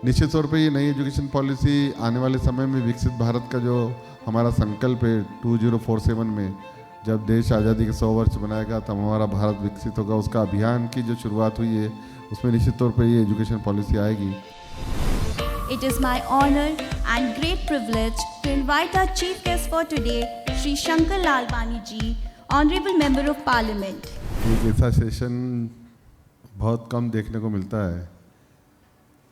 निश्चित तौर पे ये नई एजुकेशन पॉलिसी आने वाले समय में विकसित भारत का जो हमारा संकल्प है 2047 में, जब देश आज़ादी के 100 वर्ष बनाएगा तब हमारा भारत विकसित होगा, उसका अभियान की जो शुरुआत हुई है उसमें निश्चित तौर पे ये एजुकेशन पॉलिसी आएगी। It is my honor and great privilege to invite our chief guest for today, Shri Shankar Lalwani ji, Honorable Member of Parliament. एक ऐसा सेशन बहुत कम देखने को मिलता है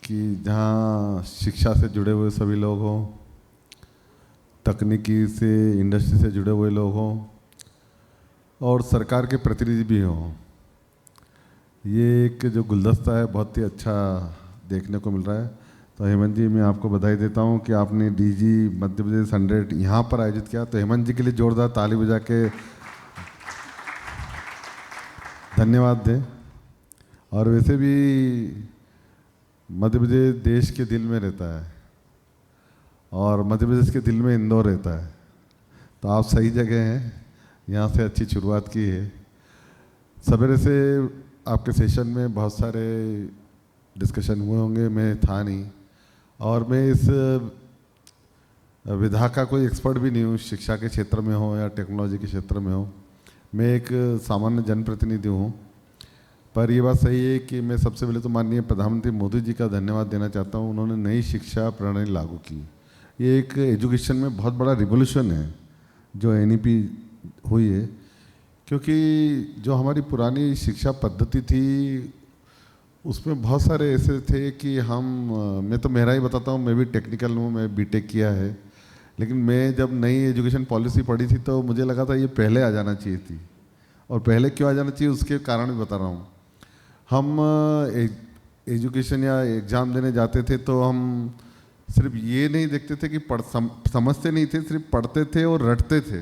कि जहाँ शिक्षा से जुड़े हुए सभी लोग हों, तकनीकी से इंडस्ट्री से जुड़े हुए लोग हों और सरकार के प्रतिनिधि भी हों। ये एक जो गुलदस्ता है बहुत ही अच्छा देखने को मिल रहा है। तो हेमंत जी, मैं आपको बधाई देता हूँ कि आपने डीजी मध्य प्रदेश 100 यहाँ पर आयोजित किया। तो हेमंत जी के लिए जोरदार ताली बजा के धन्यवाद दें। और वैसे भी मध्य प्रदेश देश के दिल में रहता है और मध्य प्रदेश के दिल में इंदौर रहता है, तो आप सही जगह हैं, यहाँ से अच्छी शुरुआत की है। सवेरे से आपके सेशन में बहुत सारे डिस्कशन हुए होंगे, मैं था नहीं और मैं इस विधा का कोई एक्सपर्ट भी नहीं हूँ, शिक्षा के क्षेत्र में हो या टेक्नोलॉजी के क्षेत्र में हो। मैं एक सामान्य जनप्रतिनिधि हूँ। पर ये बात सही है कि मैं सबसे पहले तो माननीय प्रधानमंत्री मोदी जी का धन्यवाद देना चाहता हूँ। उन्होंने नई शिक्षा प्रणाली लागू की। ये एक एजुकेशन में बहुत बड़ा रिवोल्यूशन है जो एनईपी हुई है, क्योंकि जो हमारी पुरानी शिक्षा पद्धति थी उसमें बहुत सारे ऐसे थे कि मैं तो मेरा ही बताता हूँ, मैं भी टेक्निकल हूँ, मैं बीटेक किया है, लेकिन मैं जब नई एजुकेशन पॉलिसी पढ़ी थी तो मुझे लगा था ये पहले आ जाना चाहिए थी। और पहले क्यों आ जाना चाहिए उसके कारण भी बता रहा हूँ। हम एजुकेशन या एग्ज़ाम देने जाते थे तो हम सिर्फ ये नहीं देखते थे कि समझते नहीं थे, सिर्फ पढ़ते थे और रटते थे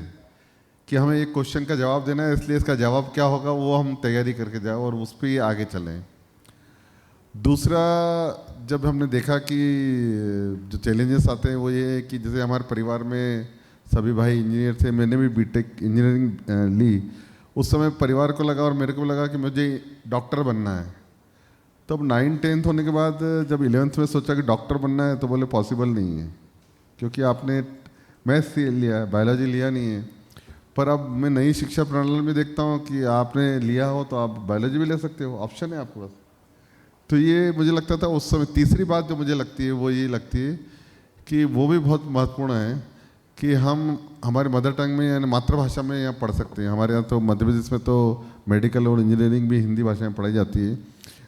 कि हमें एक क्वेश्चन का जवाब देना है, इसलिए इसका जवाब क्या होगा वो हम तैयारी करके जाए और उस पर आगे चलें। दूसरा, जब हमने देखा कि जो चैलेंजेस आते हैं वो ये है कि जैसे हमारे परिवार में सभी भाई इंजीनियर थे, मैंने भी बीटेक इंजीनियरिंग ली। उस समय परिवार को लगा और मेरे को लगा कि मुझे डॉक्टर बनना है। तब 9th-10th होने के बाद जब 11th में सोचा कि डॉक्टर बनना है तो बोले पॉसिबल नहीं है, क्योंकि आपने मैथ्स लिया है, बायोलॉजी लिया नहीं है। पर अब मैं नई शिक्षा प्रणाली में देखता हूँ कि आपने लिया हो तो आप बायोलॉजी भी ले सकते हो, ऑप्शन है आपके पास। तो ये मुझे लगता था उस समय। तीसरी बात जो मुझे लगती है वो ये लगती है कि वो भी बहुत महत्वपूर्ण है कि हम हमारे मदर टंग में यानी मातृभाषा में यहाँ पढ़ सकते हैं। हमारे यहाँ तो मध्य प्रदेश में तो मेडिकल और इंजीनियरिंग भी हिंदी भाषा में पढ़ाई जाती है।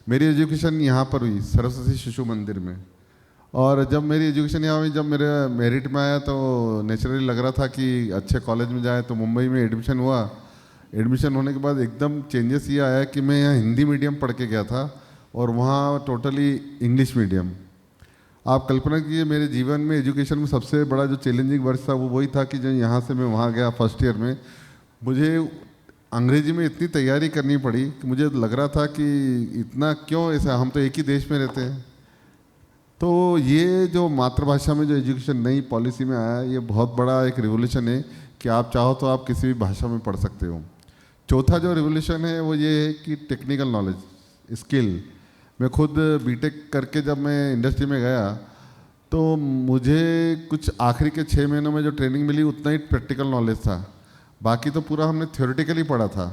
मेरी एजुकेशन यहाँ पर हुई सरस्वती शिशु मंदिर में, और जब मेरी एजुकेशन यहाँ हुई, जब मेरे मेरिट में आया तो नेचुरली लग रहा था कि अच्छे कॉलेज में जाए, तो मुंबई में एडमिशन हुआ। एडमिशन होने के बाद एकदम चेंजेस ये आया कि मैं यहाँ हिंदी मीडियम पढ़ के गया था और वहाँ टोटली इंग्लिश मीडियम। आप कल्पना कीजिए, मेरे जीवन में एजुकेशन में सबसे बड़ा जो चैलेंजिंग वर्ष था वो वही था कि जब यहाँ से मैं वहाँ गया फर्स्ट ईयर में, मुझे अंग्रेजी में इतनी तैयारी करनी पड़ी कि मुझे लग रहा था कि इतना क्यों ऐसा, हम तो एक ही देश में रहते हैं। तो ये जो मातृभाषा में जो एजुकेशन नई पॉलिसी में आया, ये बहुत बड़ा एक रिवोल्यूशन है कि आप चाहो तो आप किसी भी भाषा में पढ़ सकते हो। चौथा जो रिवोल्यूशन है वो ये है कि टेक्निकल नॉलेज, स्किल। मैं खुद बीटेक करके जब मैं इंडस्ट्री में गया तो मुझे कुछ आखिरी के 6 महीनों में जो ट्रेनिंग मिली उतना ही प्रैक्टिकल नॉलेज था। बाकी तो पूरा हमने थ्योरेटिकली पढ़ा था।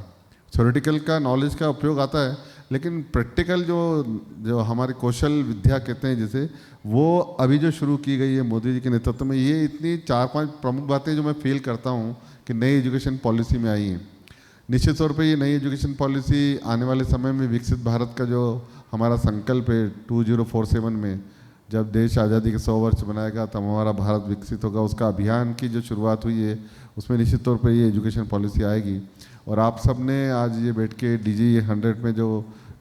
थ्योरेटिकल का नॉलेज का उपयोग आता है, लेकिन प्रैक्टिकल जो हमारे कौशल विद्या कहते हैं जैसे, वो अभी जो शुरू की गई है मोदी जी के नेतृत्व में, ये इतनी 4-5 प्रमुख बातें जो मैं फील करता हूँ कि नई एजुकेशन पॉलिसी में आई हैं। निश्चित तौर पे ये नई एजुकेशन पॉलिसी आने वाले समय में विकसित भारत का जो हमारा संकल्प है 2047 में, जब देश आज़ादी के 100 वर्ष बनाएगा तब हमारा भारत विकसित होगा, उसका अभियान की जो शुरुआत हुई है उसमें निश्चित तौर पे ये एजुकेशन पॉलिसी आएगी। और आप सब ने आज ये बैठ के डीजी 100 में जो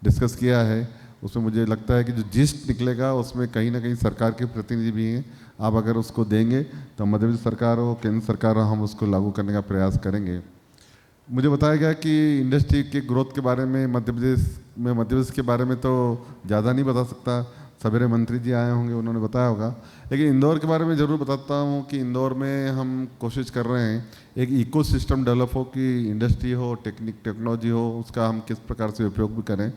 डिस्कस किया है उसमें मुझे लगता है कि जो जिस्ट निकलेगा उसमें कहीं ना कहीं सरकार के प्रतिनिधि भी हैं। आप अगर उसको देंगे तो मध्य प्रदेश सरकार हो, केंद्र सरकार हो, हम उसको लागू करने का प्रयास करेंगे। मुझे बताया गया कि इंडस्ट्री के ग्रोथ के बारे में मध्य प्रदेश के बारे में तो ज़्यादा नहीं बता सकता, सवेरे मंत्री जी आए होंगे, उन्होंने बताया होगा। लेकिन इंदौर के बारे में ज़रूर बताता हूँ कि इंदौर में हम कोशिश कर रहे हैं एक इकोसिस्टम डेवलप हो कि इंडस्ट्री हो, टेक्नोलॉजी हो, उसका हम किस प्रकार से उपयोग भी करें।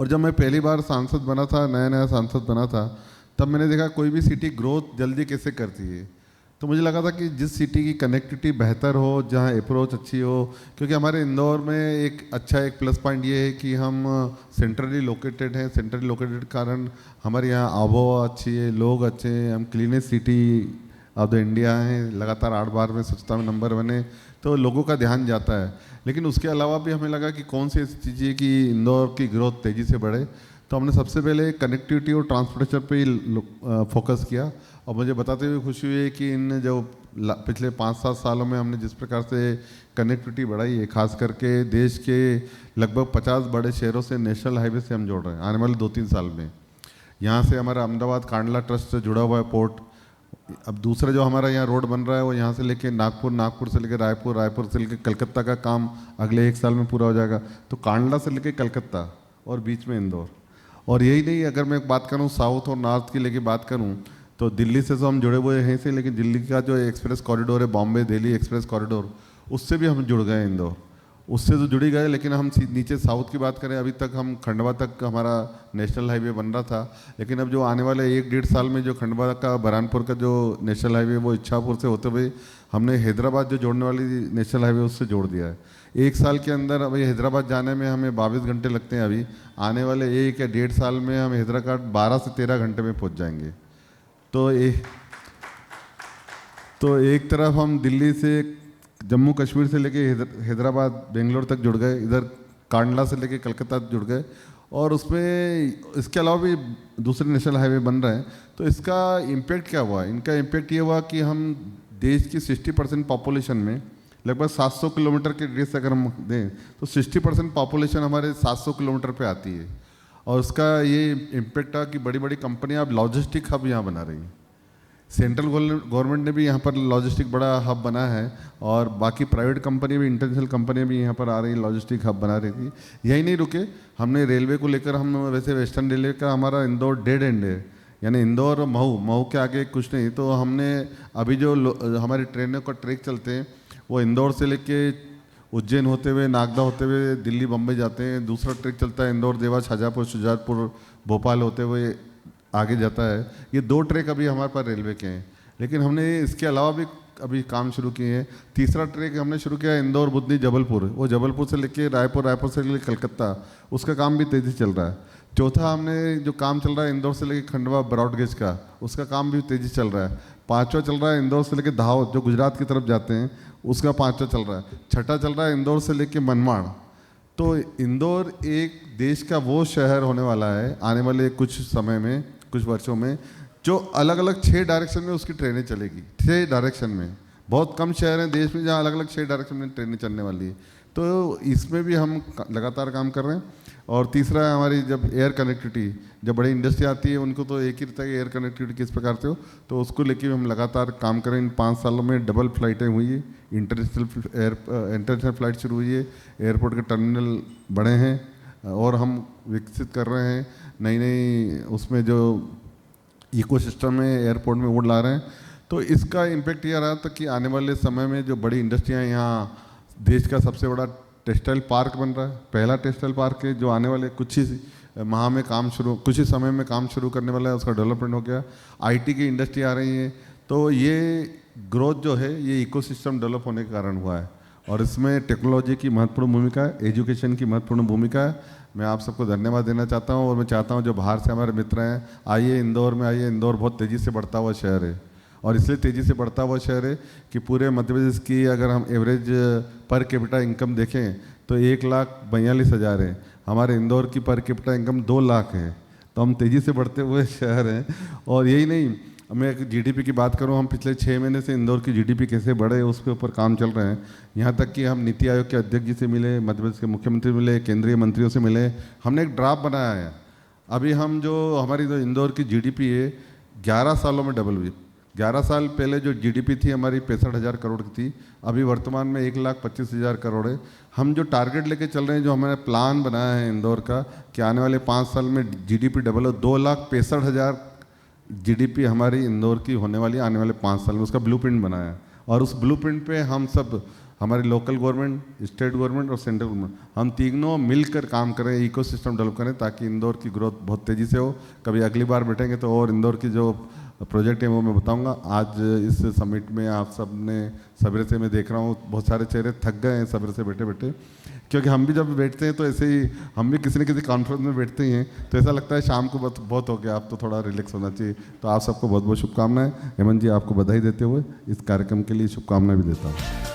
और जब मैं पहली बार सांसद बना था, नया नया सांसद बना था, तब मैंने देखा कोई भी सिटी ग्रोथ जल्दी कैसे करती है। तो मुझे लगा था कि जिस सिटी की कनेक्टिविटी बेहतर हो, जहाँ अप्रोच अच्छी हो, क्योंकि हमारे इंदौर में एक प्लस पॉइंट ये है कि हम सेंट्रली लोकेटेड हैं। सेंट्रली लोकेटेड कारण हमारे यहाँ आबोहवा अच्छी है, लोग अच्छे हैं, हम cleanest city of the India हैं, लगातार 8 बार में स्वच्छता में नंबर बने, तो लोगों का ध्यान जाता है। लेकिन उसके अलावा भी हमें लगा कि कौन सी ऐसी चीज़ है कि इंदौर की ग्रोथ तेज़ी से बढ़े, तो हमने सबसे पहले कनेक्टिविटी और ट्रांसपोर्टेशन पे ही फोकस किया। और मुझे बताते हुए खुशी हुई है कि इन जो पिछले 5-7 सालों में हमने जिस प्रकार से कनेक्टिविटी बढ़ाई है, खास करके देश के लगभग 50 बड़े शहरों से नेशनल हाईवे से हम जोड़ रहे हैं आने वाले 2-3 साल में। यहाँ से हमारा अहमदाबाद कांडला ट्रस्ट से जुड़ा हुआ है पोर्ट। अब दूसरा जो हमारा यहाँ रोड बन रहा है वो यहाँ से लेके नागपुर, नागपुर से लेके रायपुर, रायपुर से लेके कलकत्ता का काम अगले 1 साल में पूरा हो जाएगा। तो कांडला से लेके कलकत्ता और बीच में इंदौर। और यही नहीं, अगर मैं बात करूँ साउथ और नॉर्थ की लेके बात करूँ तो दिल्ली से तो हम जुड़े हुए हैं से, लेकिन दिल्ली का जो एक्सप्रेस कॉरिडोर है, बॉम्बे दिल्ली एक्सप्रेस कॉरिडोर, उससे भी हम जुड़ गए इंदौर, उससे तो जुड़ ही गए। लेकिन हम नीचे साउथ की बात करें, अभी तक हम खंडवा तक हमारा नेशनल हाईवे बन रहा था, लेकिन अब जो आने वाले 1-1.5 साल में जो खंडवा का बरहानपुर का जो नेशनल हाईवे वो इच्छापुर से होते हुए हमने हैदराबाद जो जोड़ने वाली नेशनल हाईवे उससे जोड़ दिया है। 1 साल के अंदर अभी हैदराबाद जाने में हमें 22 घंटे लगते हैं, अभी आने वाले 1 या 1.5 साल में हम हैदराबाद 12 से 13 घंटे में पहुँच जाएंगे। तो एक तरफ हम दिल्ली से, जम्मू कश्मीर से लेके हैदराबाद बेंगलोर तक जुड़ गए, इधर कांडला से लेके कलकत्ता जुड़ गए, और उसमें इसके अलावा भी दूसरे नेशनल हाईवे बन रहे हैं। तो इसका इम्पैक्ट क्या हुआ? इनका इम्पैक्ट ये हुआ कि हम देश की 60% पॉपुलेशन में लगभग 700 किलोमीटर के रेडियस अगर हम दें तो 60% पॉपुलेशन हमारे 700 किलोमीटर पे आती है। और उसका ये इम्पैक्ट था कि बड़ी बड़ी कंपनियां अब लॉजिस्टिक हब यहाँ बना रही हैं। सेंट्रल गवर्नमेंट ने भी यहाँ पर लॉजिस्टिक बड़ा हब बना है, और बाकी प्राइवेट कंपनी भी, इंटरनेशनल कंपनियाँ भी यहाँ पर आ रही हैं, लॉजिस्टिक हब बना रही थी। यही नहीं रुके, हमने रेलवे को लेकर, हम वैसे वेस्टर्न रेलवे का हमारा इंदौर डेड एंड है, यानी इंदौर और महू के आगे कुछ नहीं। तो हमने अभी जो हमारी ट्रेनों का ट्रैक चलते हैं वो इंदौर से लेके उज्जैन होते हुए, नागदा होते हुए दिल्ली बम्बई जाते हैं। दूसरा ट्रैक चलता है इंदौर देवास शाजापुर शुजातपुर भोपाल होते हुए आगे जाता है। ये 2 ट्रैक अभी हमारे पास रेलवे के हैं, लेकिन हमने इसके अलावा भी अभी काम शुरू किए हैं। तीसरा ट्रैक हमने शुरू किया इंदौर बुधनी जबलपुर, वो जबलपुर से लेके रायपुर, रायपुर से लेके कलकत्ता, उसका काम भी तेज़ी चल रहा है। चौथा हमने जो काम चल रहा है इंदौर से लेके खंडवा ब्रॉडगेज का, उसका काम भी तेज़ी चल रहा है। 5वां चल रहा है इंदौर से लेके दाहोद जो गुजरात की तरफ जाते हैं, उसका 5वां चल रहा है। 6ठा चल रहा है इंदौर से लेके मनमाड़। तो इंदौर एक देश का वो शहर होने वाला है आने वाले कुछ समय में, कुछ वर्षों में, जो अलग अलग 6 डायरेक्शन में उसकी ट्रेनें चलेगी। 6 डायरेक्शन में, बहुत कम शहर हैं देश में जहाँ अलग अलग 6 डायरेक्शन में ट्रेनें चलने वाली है। तो इसमें भी हम लगातार काम कर रहे हैं। और तीसरा है हमारी जब एयर कनेक्टिविटी, जब बड़ी इंडस्ट्री आती है उनको तो एक ही रहता है एयर कनेक्टिविटी किस प्रकार से हो, तो उसको लेके भी हम लगातार काम करें। इन 5 सालों में डबल फ्लाइटें हुई है, इंटरनेशनल फ़्लाइट शुरू हुई है, एयरपोर्ट के टर्मिनल बड़े हैं, और हम विकसित कर रहे हैं नई नई उसमें जो इकोसिस्टम है एयरपोर्ट में वो ला रहे हैं। तो इसका इम्पैक्ट ये रहा था कि आने वाले समय में जो बड़ी इंडस्ट्रियाँ, यहाँ देश का सबसे बड़ा टेक्सटाइल पार्क बन रहा है, पहला टेक्सटाइल पार्क है जो आने वाले कुछ ही समय में काम शुरू करने वाला है, उसका डेवलपमेंट हो गया। आईटी की इंडस्ट्री आ रही है, तो ये ग्रोथ जो है ये इकोसिस्टम डेवलप होने के कारण हुआ है, और इसमें टेक्नोलॉजी की महत्वपूर्ण भूमिका है, एजुकेशन की महत्वपूर्ण भूमिका है। मैं आप सबको धन्यवाद देना चाहता हूँ, और मैं चाहता हूँ जो बाहर से हमारे मित्र हैं, आइए इंदौर में आइए। इंदौर बहुत तेज़ी से बढ़ता हुआ शहर है, और इसलिए तेज़ी से बढ़ता हुआ शहर है कि पूरे मध्य प्रदेश की अगर हम एवरेज पर कैपिटा इनकम देखें तो 1,42,000 है। हमारे इंदौर की पर कैपिटा इनकम 2 लाख है। तो हम तेज़ी से बढ़ते हुए शहर हैं। और यही नहीं, मैं जीडीपी की बात करूं, हम पिछले 6 महीने से इंदौर की जीडीपी कैसे बढ़े उसके ऊपर काम चल रहे हैं। यहाँ तक कि हम नीति आयोग के अध्यक्ष जी से मिले, मध्य प्रदेश के मुख्यमंत्री मिले, केंद्रीय मंत्रियों से मिले, हमने एक ड्राफ्ट बनाया है। अभी हम जो हमारी जो इंदौर की जीडीपी है 11 सालों में डबल हुई। 11 साल पहले जो जीडीपी थी हमारी 65,000 करोड़ की थी, अभी वर्तमान में 1,25,000 करोड़ है। हम जो टारगेट लेके चल रहे हैं, जो हमारा प्लान बनाया है इंदौर का कि आने वाले 5 साल में जीडीपी डबल हो, 2,65,000 जीडीपी हमारी इंदौर की होने वाली आने वाले 5 साल में, उसका ब्लूप्रिंट बनाया है। और उस ब्लूप्रिंट पे हम सब हमारी लोकल गवर्नमेंट, स्टेट गवर्नमेंट और सेंट्रल गवर्नमेंट, हम तीनों मिलकर काम करें, इकोसिस्टम डेवलप करें ताकि इंदौर की ग्रोथ बहुत तेज़ी से हो। कभी अगली बार बैठेंगे तो और इंदौर की जो प्रोजेक्ट है वो मैं बताऊंगा। आज इस समिट में आप सब ने सवेरे से मैं देख रहा हूँ बहुत सारे चेहरे थक गए हैं सवेरे से बैठे बैठे, क्योंकि हम भी जब बैठते हैं तो ऐसे ही हम भी किसी न किसी कॉन्फ्रेंस में बैठते ही हैं तो ऐसा लगता है शाम को बहुत हो गया, आप तो थोड़ा रिलैक्स होना चाहिए। तो आप सबको बहुत बहुत शुभकामनाएं। हेमंत जी, आपको बधाई देते हुए इस कार्यक्रम के लिए शुभकामनाएं भी देता हूँ।